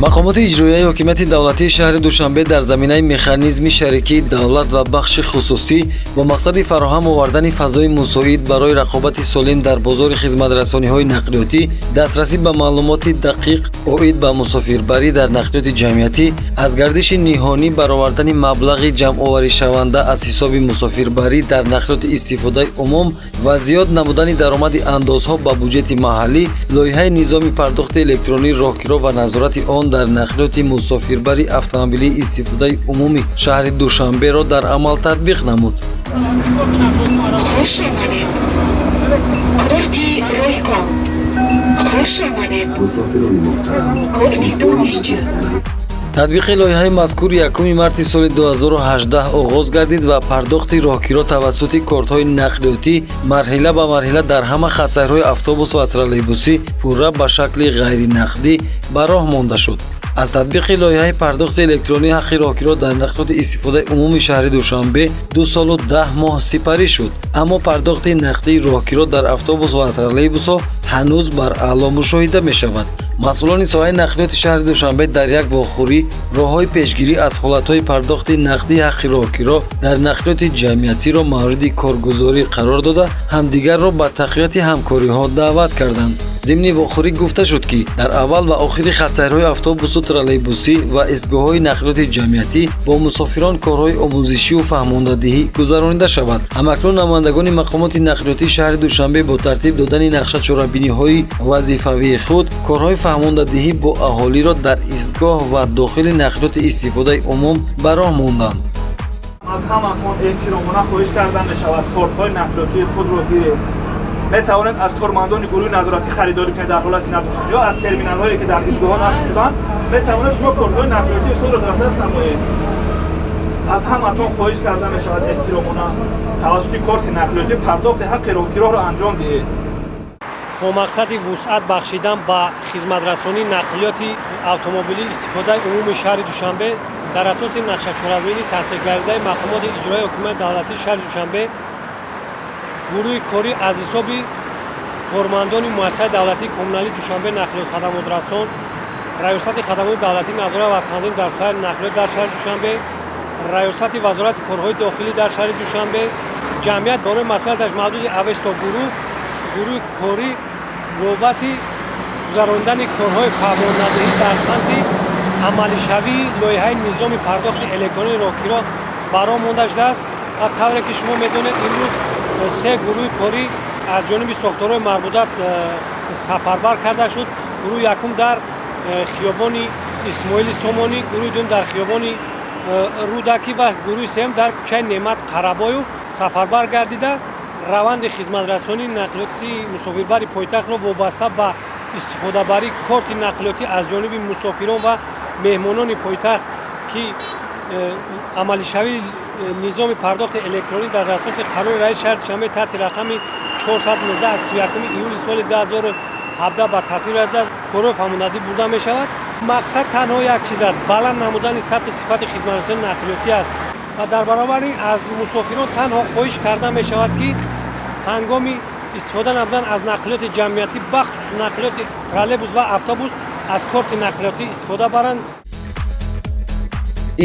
мақомоти иҷроияи ҳокимияти давлатии шаҳри душанбе дар заминаи механизми шарикии давлат ва бахши хусусӣ бо мақсади фароҳам овардани фазои мусоид барои рақобати солим дар бозори хизматрасониҳои нақлиётӣ, дастрасӣ ба маълумоти дақиқ оид ба мусофирбарӣ дар нақлиёти ҷамъиятӣ, аз гардиши ниҳонӣ баровардани маблағи ҷамъоваришаванда аз ҳисоби мусофирбарӣ дар нақлиёти истифодаи умум ва зиёд намудани даромади андозҳо ба буҷети маҳаллӣ, лоиҳаи низоми пардохти электронии роҳгиро ва назорати он дар нақлиёти мусофирбари автомобилии истифодаи умуми шаҳри Душанберо дар амал татбиқ намуд. татбиқи лоиҳаи мазкур 1 марти соли 2018 оғоз гардид ва пардохти роҳгиро тавассути кортҳои нақлиётӣ марҳила ба марҳила дар ҳама хатсайрҳои автобус ва троллейбусӣ пурра ба шакли ғайринақдӣ ба роҳ монда шуд. аз татбиқи лоиҳаи пардохти электронии ҳаққи роҳгиро дар нақлиёти истифодаи умуми шаҳри Душанбе 2 солу 10 моҳ сипарӣ шуд, аммо пардохти нақдии роҳгиро дар автобус ва троллейбусҳо ҳанӯз бар аъло мушоҳида мешавад. масъулони соҳаи нақлиёти шаҳри Душанбе дар як вохӯрӣ роҳҳои пешгирӣ аз ҳолатҳои пардохти нақдии ҳаққи роҳгиро дар нақлиёти ҷамъиятиро мавриди коргузорӣ қарор дода, ҳамдигарро ба тақвияти ҳамкориҳо даъват карданд. зимни вохӯрӣ гуфта шуд, ки дар аввал ва охири хатсайрҳои автобусу троллейбусӣ ва истгоҳҳои нақлиёти ҷамъиятӣ бо мусофирон корҳои омӯзишиву фаҳмондадиҳӣ гузаронида шавад. ҳамакнун намояндагони мақомоти нақлиётии шаҳри Душанбе бо тартиб додани нақша чорабиниҳои вазифавии худ корҳои фаҳмондадиҳӣ бо аҳолиро дар истгоҳ ва дохили нақлиёти истифодаи умум ба роҳ монданд. аз ҳаматон эҳтиромона хоҳиш карда мешавад кортҳои нақлиётии худро гиред. метавонед аз кормандони гурӯҳи назорати харидорӣ ки дар ҳолати надоштанд ё аз терминалҳое ки дар истгоҳон насб шуданд метавонед шумо кортҳои нақлиётии худро дастрас намоед. аз ҳаматон хоҳиш карда мешавад эҳтиромона тавассути корти нақлиётӣ пардохти ҳаққи роҳгироҳро анҷом диҳед. бо мақсади вусъат бахшидан ба хизматрасонии нақлиёти автомобилии истифодаи умуми шаҳри Душанбе дар асоси нақшачорабинии тасдиқгардаи мақомоти иҷроии ҳокимияти давлатии шаҳри Душанбе, гурӯҳи корӣ аз ҳисоби кормандони муассисаи давлатии коммуналии Душанбе нақлиёт хадамотрасон, раёсати хадамоти давлатӣ назорат ва танзим дар соҳаи нақлиёт дар шаҳри Душанбе, раёсати вазорати корҳои дохилӣ дар шаҳри Душанбе, ҷамъият дорои масъулияташ маҳдуди авесто гурӯҳи корӣ бобати гузарондани корҳои фаҳмондадиҳӣ дар самти амалишавии лоиҳаи низоми пардохти электронии роҳгиро ба роҳ монда шудааст ва тавре ки шумо медонед имрӯз 3 гурӯҳи корӣ аз ҷониби сохторҳои марбута сафарбар карда шуд. гурӯҳи якум дар хиёбони Исмоили Сомонӣ, гурӯҳи дуввум дар хиёбони Рудакӣ ва гурӯҳи сеюм дар кӯчаи Неъмат Қарабоев сафарбар гардида раванди хизматрасонии нақлиёти мусофирбари пойтахтро вобаста ба истифодабарии корти нақлиётӣ аз ҷониби мусофирон ва меҳмонони пойтахт ки амалишавии низоми пардохти электронӣ дар асоси қонуни раиси шаҳри Душанбе таҳти рақами 419 аз 31 июли соли 2017 ба тасвиб расида корҳои фаҳмондадӣ бурда мешавад. мақсад танҳо як чиз аст, баланд намудани сатҳи сифати хизматрасонии нақлиётӣ аст ва дар баробар ин аз мусофирон танҳо хоҳиш карда мешавад, ки ҳангоми истифода намудан аз нақлиёти ҷамъиятӣ бахусус нақлиёти троллейбус ва автобус аз корти нақлиётӣ истифода баранд.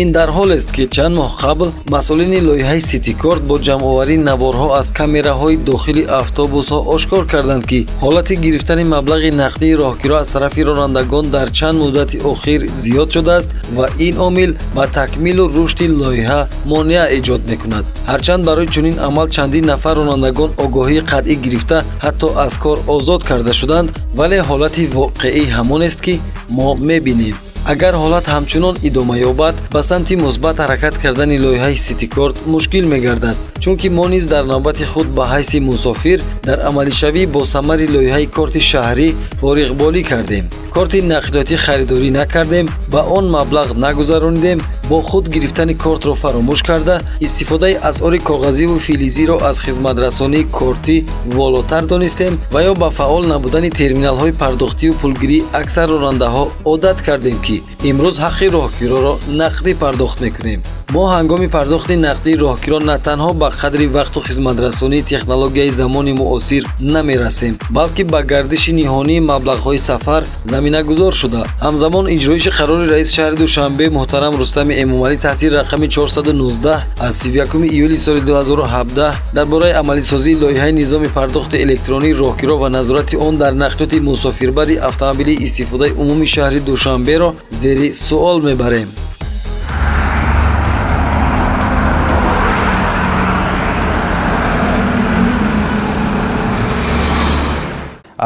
ин дар ҳолест, ки чанд моҳ қабл масъулини лоиҳаи ситикорт бо ҷамъоварии наворҳо аз камераҳои дохили автобусҳо ошкор карданд, ки ҳолати гирифтани маблағи нақдии роҳгиро аз тарафи ронандагон дар чанд муддати охир зиёд шудааст ва ин омил ба такмилу рушди лоиҳа монеа эҷод мекунад. ҳарчанд барои чунин амал чандин нафар ронандагон огоҳии қатъӣ гирифта ҳатто аз кор озод карда шуданд, вале ҳолати воқеӣ ҳамонест, ки мо мебинем. агар ҳолат ҳамчунон идома ёбад, ба самти мусбат ҳаракат кардани лоиҳаи ситикорт мушкил мегардад, чунки мо низ дар навбати худ ба ҳайси мусофир дар амалишавӣ бо самари лоиҳаи корти шаҳрӣ фориғболӣ кардем. корти нақлиётӣ харидорӣ накардем, ба он маблағ нагузаронидем, бо худ гирифтани кортро фаромӯш карда, истифодаи асъори коғазиву филизиро аз хизматрасонии кортӣ волотар донистем ва ё ба фаъол набудани терминалҳои пардохтиву пулгирии аксар ронандаҳо одат кардем, ки имрӯз ҳаққи роҳгироро нақдӣ пардохт мекунем. мо ҳангоми пардохти нақдии роҳгиро на танҳо ба қадри вақту хизматрасонии технологияи замони муосир намерасем, балки ба гардиши ниҳонии маблағҳои сафар заминагузор шуда ҳамзамон иҷроиши қарори раиси шаҳри Душанбе муҳтарам Рустами Эмомалӣ таҳти рақами 419 аз 31 июли соли 2017 дар бораи амалисозии лоиҳаи низоми пардохти электронии роҳгиро ва назорати он дар нақлиёти мусофирбари автомобилии истифодаи умуми шаҳри Душанберо зери суол мебарем.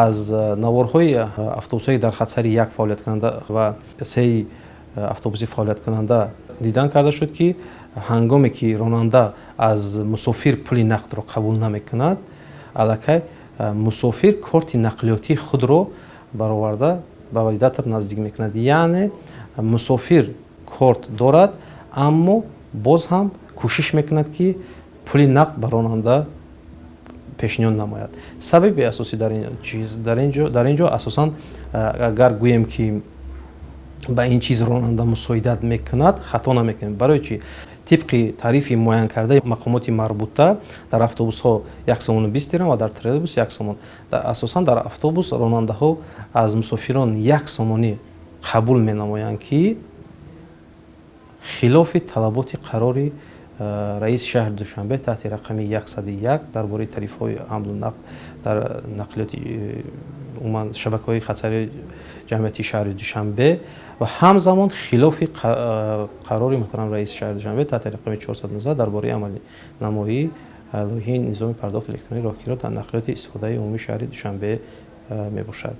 аз наворҳои автобусҳои дар хатсари як фаъолияткунанда ва сеи автобуси фаъолияткунанда дидан карда шуд ки ҳангоме ки ронанда аз мусофир пули нақдро қабул намекунад, аллакай мусофир корти нақлиётии худро бароварда ба валидатор наздик мекунад. яъне мусофир корт дорад, аммо боз ҳам кӯшиш мекунад ки пули нақд ба ронанда пешниҳод намояд. Сабаби асосӣ дар ин ҷо асосан агар гӯем ки ба ин чиз ронанда мусоидат мекунад, хато намекунем. Барои чӣ? тибқи тарифи муайян кардаи мақомоти марбута дар автобусҳо 1 сомону 20 дирҳам ва дар троллейбус 1 сомон. Асосан дар автобус ронандаҳо аз мусофирон 1 сомонӣ қабул менамоянд ки хилофи талаботи қарори раиси шаҳри Душанбе таҳти рақами 101 дар бораи тарифҳои ҳамлу нақл дар нақлиёти умуман шабакаҳои хатсари ҷамъияти шаҳри Душанбе ва ҳамзамон хилофи қарори муҳтарам раиси шаҳри Душанбе таҳти рақами 419 дар бораи амалинамоии лоиҳаи низоми пардохти электронии роҳгиро дар нақлиёти истифодаи умумии шаҳри Душанбе мебошад.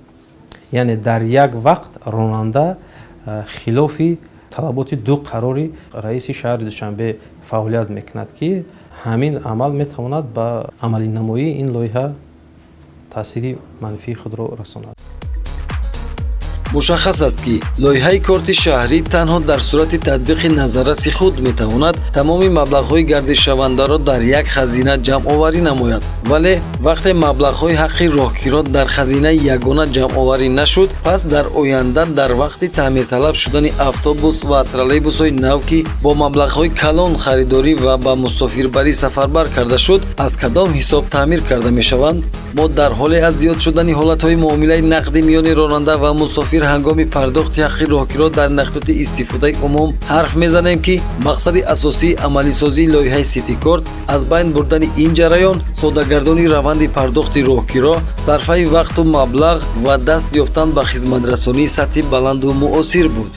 яъне дар як вақт ронанда хилофи талаботи ду қарори раиси шаҳри Душанбе фаъолият мекунад ки ҳамин амал метавонад ба амалинамоии ин лоиҳа таъсири манфии худро расонад. мушаххас аст ки лоиҳаи корти шаҳрӣ танҳо дар сурати татбиқи назарраси худ метавонад тамоми маблағҳои гардишшавандаро дар як хазина ҷамъоварӣ намояд, вале вақте маблағҳои ҳаққи роҳгиро дар хазинаи ягона ҷамъоварӣ нашуд, пас дар оянда дар вақти таъмирталаб шудани автобус ва троллейбусҳои нав ки бо маблағҳои калон харидорӣ ва ба мусофирбарӣ сафарбар карда шуд, аз кадом ҳисоб таъмир карда мешаванд? мо дар ҳоле аз зиёд шудани ҳолатҳои муомилаи нақдӣ миёни ронанда ва мусофир ҳангоми пардохти ҳаққи роҳгиро дар нақлиёти истифодаи умум ҳарф мезанем ки мақсади асосии амалисозии лоиҳаи Ситикорт аз байн бурдани ин ҷараён, соддагардонӣ раванди пардохти роҳгиро, сарфаи вақту маблағ ва даст ёфтан ба хизматрасонии сатҳи баланду муосир буд.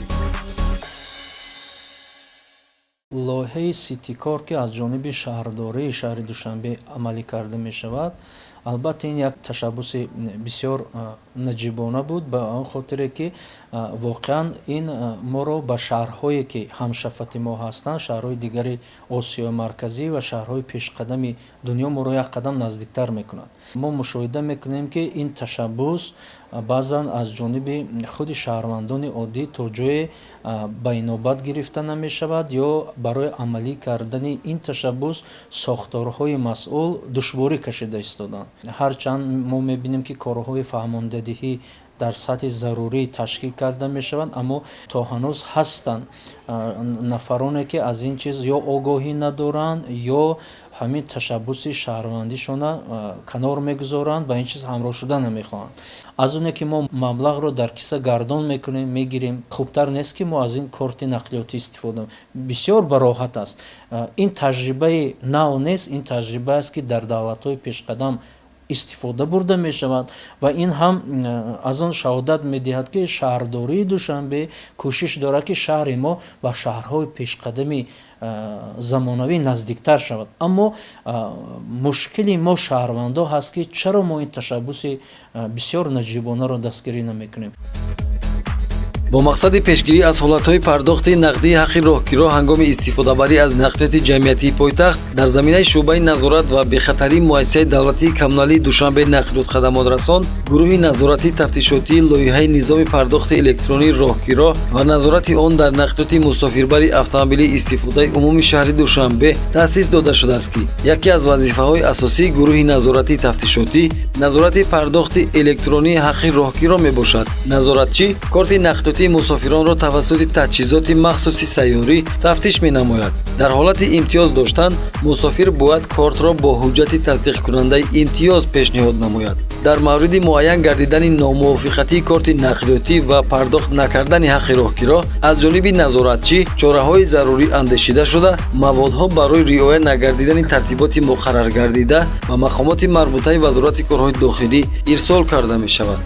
лоиҳаи Ситикор ки аз ҷониби шаҳрдории шаҳри Душанбе амалӣ карда мешавад, албатта ин як ташаббуси бисёр наҷибона буд, ба он хотире ки воқеан ин моро ба шаҳрҳое ки ҳамшафати мо ҳастанд, шаҳрҳои дигари Осиёи марказӣ ва шаҳрҳои пешқадами дунё моро як қадам наздиктар мекунад. мо мушоҳида мекунем ки ин ташаббус баъзан аз ҷониби худи шаҳрвандони оддӣ то ҷое ба инобат гирифта намешавад ё барои амалӣ кардани ин ташаббус сохторҳои масъул душворӣ кашида истоданд. ҳарчанд мо мебинем ки корҳои фаҳмондадиҳӣ дар сатҳи зарурӣ ташкил карда мешаванд, аммо то ҳанӯз ҳастанд нафароне ки аз ин чиз ё огоҳӣ надоранд ё ҳамин ташаббуси шаҳрвандишона канор мегузоранд, ба ин чиз ҳамроҳ шуда намехоҳанд. аз оне ки мо маблағро дар киса гардон мекунем, мегирем, хубтар нест ки мо аз ин корти нақлиётӣ истифода. бисёр бароҳат аст. ин таҷрибаи нав нест, ин таҷриба аст ки дар давлатҳои пешқадам истифода бурда мешавад ва ин ҳам аз он шаҳодат медиҳад ки шаҳрдории Душанбе кӯшиш дорад ки шаҳри мо ба шаҳрҳои пешқадами замонавӣ наздиктар шавад. аммо мушкили мо шаҳрвандо ҳаст ки чаро мо ин ташаббуси бисёр наҷибонаро дастгирӣ намекунем. бо мақсади пешгирӣ аз ҳолатҳои пардохти нақдии ҳаққи роҳгиро ҳангоми истифодабарӣ аз нақлиёти ҷамъиятии пойтахт дар заминаи шуъбаи назорат ва бехатарии муассисаи давлатии коммуналии Душанбе нақлиёт хадамотрасон, гурӯҳи назоратии тафтишотии лоиҳаи низоми пардохти электронии роҳгиро ва назорати он дар нақлиёти мусофирбари автомобилии истифодаи умуми шаҳри Душанбе таъсис дода шудааст ки яке аз вазифаҳои асосии гурӯҳи назоратии тафтишотӣ назорати пардохти электронии ҳаққи роҳгиро мебошад. назоратчӣ корти нақлиёти саёҳатӣ мусофиронро тавассути таҷҳизоти махсуси сайёрӣ тафтиш менамояд. Дар ҳолати имтиёз доштан, мусофир бояд кортро бо ҳуҷҷати тасдиқкунандаи имтиёз пешниҳод намояд. Дар мавриди муайян гардидани номувофиқатии корти нақлиётӣ ва пардохт накардани ҳаққи роҳгиро аз ҷониби назоратчӣ чораҳои зарурӣ андешида шуда, маводҳо барои риоя нагардидани тартиботи муқаррар гардида ба мақомоти марбутаи Вазорати корҳои дохилӣ ирсол карда мешавад.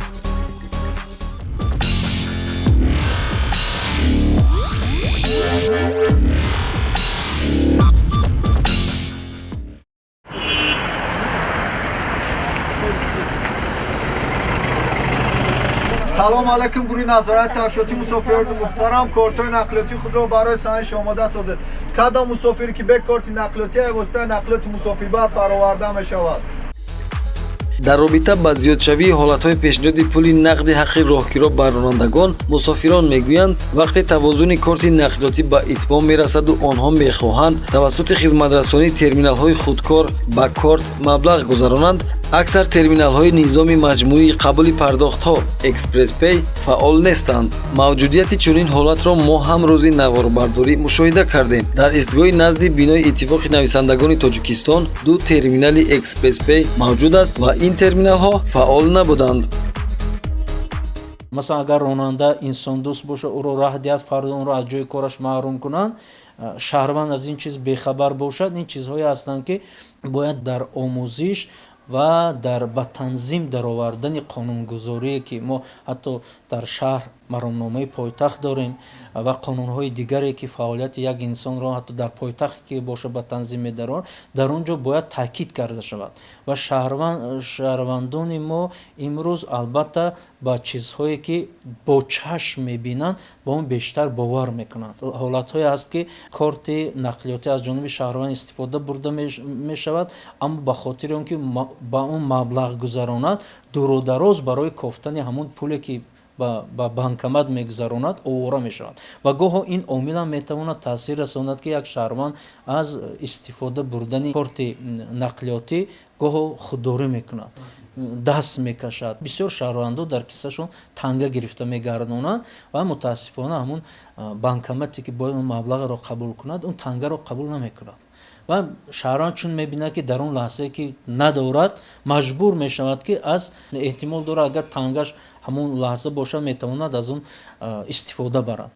салом алайкум. гурӯҳи назорати тафтишоти мусофирони муҳтарам, кортҳои нақлиёти худро барои санҷиш омода созед. кадом мусофире ки бе корти нақлиётӣ воситаи нақлиёти мусофирбар фароварда мешавад. дар робита ба зиёдшавии ҳолатҳои пешниҳоди пули нақди ҳаққи роҳгиро ба ронандагон мусофирон мегӯянд, вақте тавозуни корти нақлиётӣ ба итмом мерасаду онҳо мехоҳанд тавассути хизматрасонии терминалҳои худкор ба корт маблағ гузаронанд, аксар терминалҳои низоми маҷмӯии қабули пардохтҳо экспресс пей фаъол нестанд. мавҷудияти чунин ҳолатро мо ҳам рӯзи наворбардорӣ мушоҳида кардем. дар истгоҳи назди бинои иттифоқи нависандагони тоҷикистон ду терминали экспресс пей мавҷуд аст ва ин терминалҳо фаъол набуданд. масалан агар ронанда инсондӯст боша, ӯро раҳ диҳад, фардо онро аз ҷои кораш маҳрум кунанд, шаҳрванд аз ин чиз бехабар бошад, ин чизҳое ҳастанд ки бояд дар омӯзиш ва дар ба танзим даровардани қонунгузорие ки мо ҳатто дар шаҳр маромномаи пойтахт дорем ва қонунҳои дигаре ки фаъолияти як инсонро ҳатто дар пойтахте ки боша ба танзим медарояд, дар он ҷо бояд таъкид карда шавад. ва шаҳрвандони мо имрӯз албатта ба чизҳое ки бо чашм мебинанд ба он бештар бовар мекунанд. ҳолатҳое ҳаст ки корти нақлиётӣ аз ҷониби шаҳрванд истифода бурда мешавад, аммо ба хотири он ки ба он маблағ гузаронад, дурудароз барои кофтани ҳамон пуле ки ба банкомат мегузаронад овора мешавад. ва гоҳо ин омилан метавонад таъсир расонад ки як шаҳрванд аз истифода бурдани корти нақлиётӣ гоҳо худдорӣ мекунад, даст мекашад. бисёр шаҳрвандо дар қиссашон танга гирифта мегардонанд ва мутаассифона ҳамон банкомате ки бояд он маблағро қабул кунад, он тангаро қабул намекунад. ва шаҳрванд чун мебинад ки дар он лаҳзае ки надорад, маҷбур мешавад ки аз эҳтимол дорад агар тангаш ҳамон лаҳза бошад, метавонад аз он истифода барад.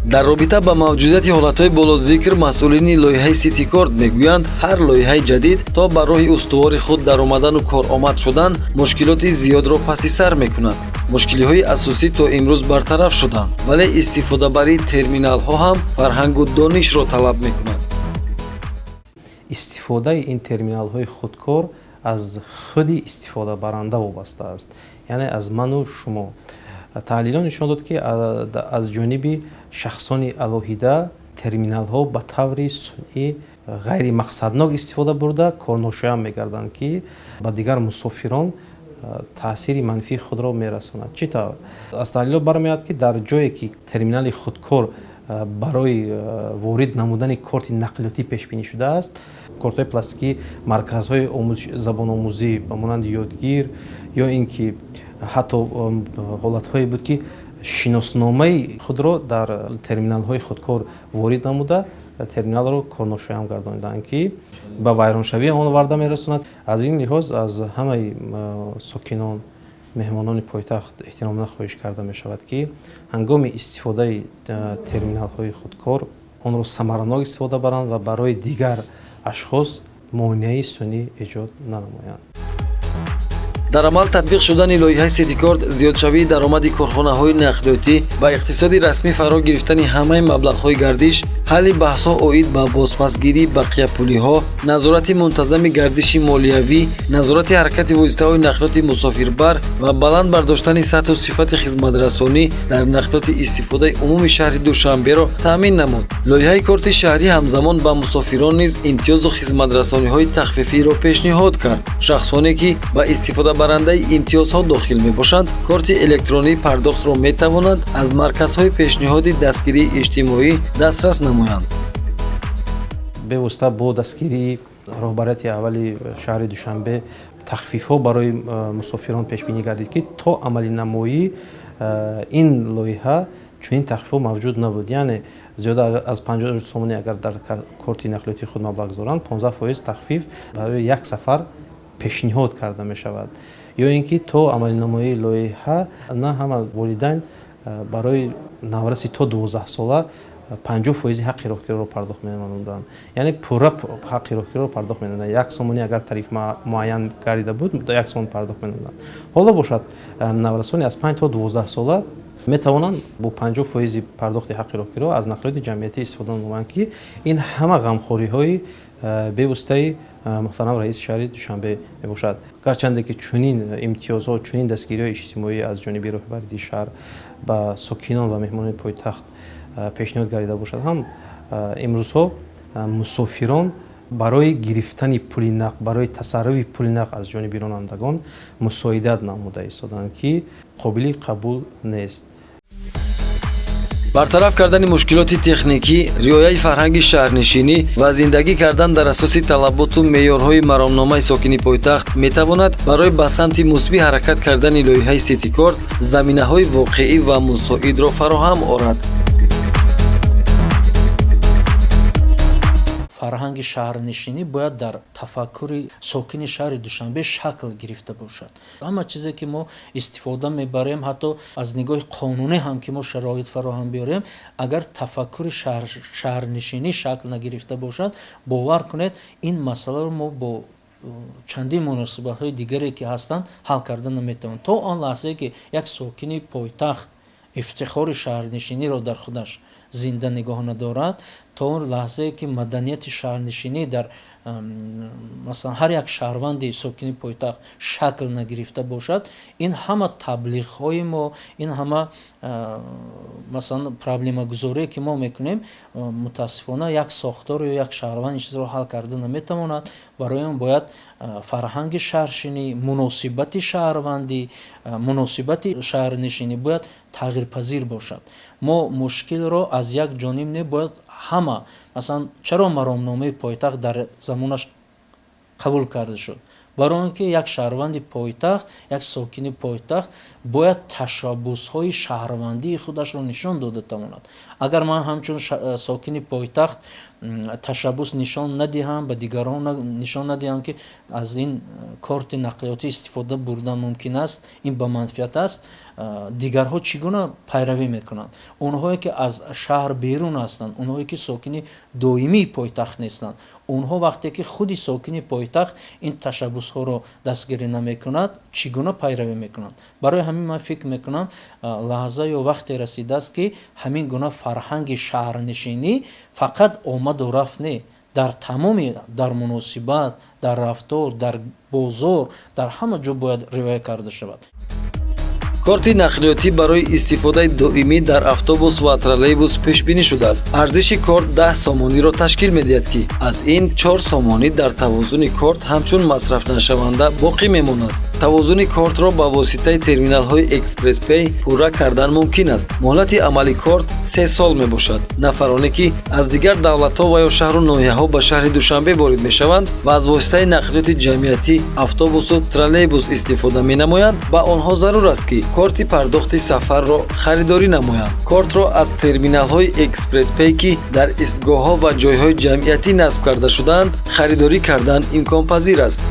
дар робита ба мавҷудияти ҳолатҳои болозикр масъулини лоиҳаи ситикорт мегӯянд, ҳар лоиҳаи ҷадид то ба роҳи устувори худ даромадану коромад шудан мушкилоти зиёдро паси сар мекунад. мушкилиҳои асосӣ то имрӯз бартараф шуданд, вале истифодабарии терминалҳо ҳам фарҳангу донишро талаб мекунад. истифодаи ин терминалҳои худкор аз худи истифодабаранда вобаста аст, яъне аз ману шумо. таҳлилон нишон дод ки аз ҷониби шахсони алоҳида терминалҳо ба таври сунъӣ ғайримақсаднок истифода бурда корношоям мегарданд ки ба дигар мусофирон таъсири манфии худро мерасонад. чӣ тавр? аз таҳлилот бармеояд ки дар ҷое ки терминали худкор барои ворид намудани корти нақлиётӣ пешбинӣ шудааст, кортҳои пластикӣ марказҳои забономӯзӣ ба монанди ёдгир ё ин ки ҳатто ҳолатҳое буд ки шиносномаи худро дар терминалҳои худкор ворид намуда терминалро корношоям гардонидаанд ки ба вайроншавии он оварда мерасонад. аз ин лиҳоз аз ҳамаи сокинон, меҳмонони пойтахт эҳтиромона хоҳиш карда мешавад ки ҳангоми истифодаи терминалҳои худкор онро самаранок истифода баранд ва барои дигар ашхос монеаи сунъӣ эҷод нанамоянд. дар амал татбиқ шудани лоиҳаи ситикорт зиёдшавии даромади корхонаҳои нақлиётӣ ба иқтисоди расмӣ фаро гирифтани ҳамаи маблағҳои гардиш, ҳалли баҳсҳо оид ба бозпасгирии бақияпулиҳо, назорати мунтазами гардиши молиявӣ, назорати ҳаракати воситаҳои нақлиёти мусофирбар ва баланд бардоштани сатҳу сифати хизматрасонӣ дар нақлиёти истифодаи умуми шаҳри Душанберо таъмин намуд. лоиҳаи корти шаҳрӣ ҳамзамон ба мусофирон низ имтиёзу хизматрасониҳои тахфифиро пешниҳод кард. шахсоне ки ба истифода барандаи имтиёзҳо дохил мебошанд, корти электронии пардохтро метавонанд аз марказҳои пешниҳоди дастгирии иҷтимоӣ дастрас намоянд. бевосита бо дастгирии роҳбарияти аввали шаҳри Душанбе тахфифҳо барои мусофирон пешбинӣ гардид ки то амали намоӣ ин лоиҳа чунин тахфифо мавҷуд набуд, яъне зиёда аз 50 сомонӣ агар дар корти нақлиёти худ маблағ гузоранд 15% тахфиф барои як сафар пешниҳод карда мешавад. ё ин ки то амалинамоии лоиҳа на ҳама волидайн барои навраси то 12 сола 50% ҳаққи роҳгироро пардохт менамуданд, яъне пурра ҳаққи роҳгироро пардохт менамуданд. як сомонӣ агар тариф муайян гардида буд як сомон пардохт менамуданд. ҳоло бошад наврасони аз 5 то 12 сола метавонанд бо 50% пардохти ҳаққи роҳгиро аз нақлиёти ҷамъиятӣ истифода намоянд, ки ин ҳама ғамхориҳои бевоситаи муҳтарам раиси шаҳри Душанбе мебошад. гарчанде ки чунин имтиёзҳо, чунин дастгириҳои иҷтимоӣ аз ҷониби роҳбари шаҳр ба сокинон ва меҳмонони пойтахт пешниҳод гардида бошад, ҳам имрӯзҳо мусофирон барои гирифтани пули нақд, барои тасарруфи пули нақд аз ҷониби ронандагон мусоидат намуда истоданд, ки қобили қабул нест. бартараф кардани мушкилоти техникӣ, риояи фарҳанги шаҳрнишинӣ ва зиндагӣ кардан дар асоси талаботу меъёрҳои маромномаи сокини пойтахт метавонад барои ба самти мусбӣ ҳаракат кардани лоиҳаи ситикорт заминаҳои воқеӣ ва мусоидро фароҳам орад. фарҳанги шаҳрнишинӣ бояд дар тафаккури сокини шаҳри Душанбе шакл гирифта бошад. ҳама чизе ки мо истифода мебарем, ҳатто аз нигоҳи қонунӣ ҳам ки мо шароит фароҳам биёрем, агар тафаккури шаҳрнишинӣ шакл нагирифта бошад, бовар кунед ин масъаларо мо бо чандин муносибатҳои дигаре ки ҳастанд ҳал карда наметавонем. то он лаҳзае ки як сокини пойтахт ифтихори шаҳрнишиниро дар худаш зинда нигоҳ надорад, то он лаҳзае ки маданияти шаҳрнишинӣ дар масалан ҳар як шаҳрванди сокини пойтахт шакл нагирифта бошад, ин ҳама таблиғҳои мо, ин ҳама масалан проблемагузорие ки мо мекунем, мутаассифона як сохтор ё як шаҳрванд ин чизро ҳал карда наметавонад. барои он бояд фарҳанги шаҳршинӣ, муносибати шаҳрвандӣ, муносибати шаҳрнишинӣ бояд тағйирпазир бошад. мо мушкилро аз як ҷониб небояд ҳама, масалан чаро маромномаи пойтахт дар замонаш қабул карда шуд? барои он ки як шаҳрванди пойтахт, як сокини пойтахт бояд ташаббусҳои шаҳрвандии худашро нишон дода тавонад. агар ман ҳамчун сокини пойтахт ташаббус нишон надиҳам, ба дигарон нишон надиҳам ки аз ин корти нақлиётӣ истифода бурдан мумкин аст, ин ба манфиат аст, дигарҳо чӣ гуна пайравӣ мекунанд? онҳое ки аз шаҳр берун ҳастанд, онҳое ки сокини доимии пойтахт нестанд, онҳо вақте ки худи сокини пойтахт ин ташаббусҳоро дастгирӣ намекунад, чӣ гуна пайравӣ мекунанд? барои ҳамин ман фикр мекунам лаҳза ё вақте расидааст ки ҳамин гуна фарҳанги шаҳрнишинӣ фақат омаду рафт не, дар тамоми, дар муносибат, дар рафтор, дар бозор, дар ҳама ҷо бояд риоя карда шавад. корти нақлиётӣ барои истифодаи доимӣ дар автобус ва троллейбус пешбинӣ шудааст. арзиши корт 10 сомониро ташкил медиҳад, ки аз ин 4 сомонӣ дар тавозуни корт ҳамчун масрафнашаванда боқӣ мемонад. тавозуни кортро ба воситаи терминалҳои экспресс пей пурра кардан мумкин аст. муҳлати амали корт 3 сол мебошад. нафароне ки аз дигар давлатҳо ва ё шаҳру ноҳияҳо ба шаҳри Душанбе ворид мешаванд ва аз воситаи нақлиёти ҷамъиятӣ автобусу троллейбус истифода менамоянд, ба онҳо зарур аст ки корти пардохти сафарро харидорӣ намоянд. кортро аз терминалҳои экспресс пей ки дар истгоҳҳо ва ҷойҳои ҷамъиятӣ насб карда шудаанд харидорӣ кардан имконпазир аст.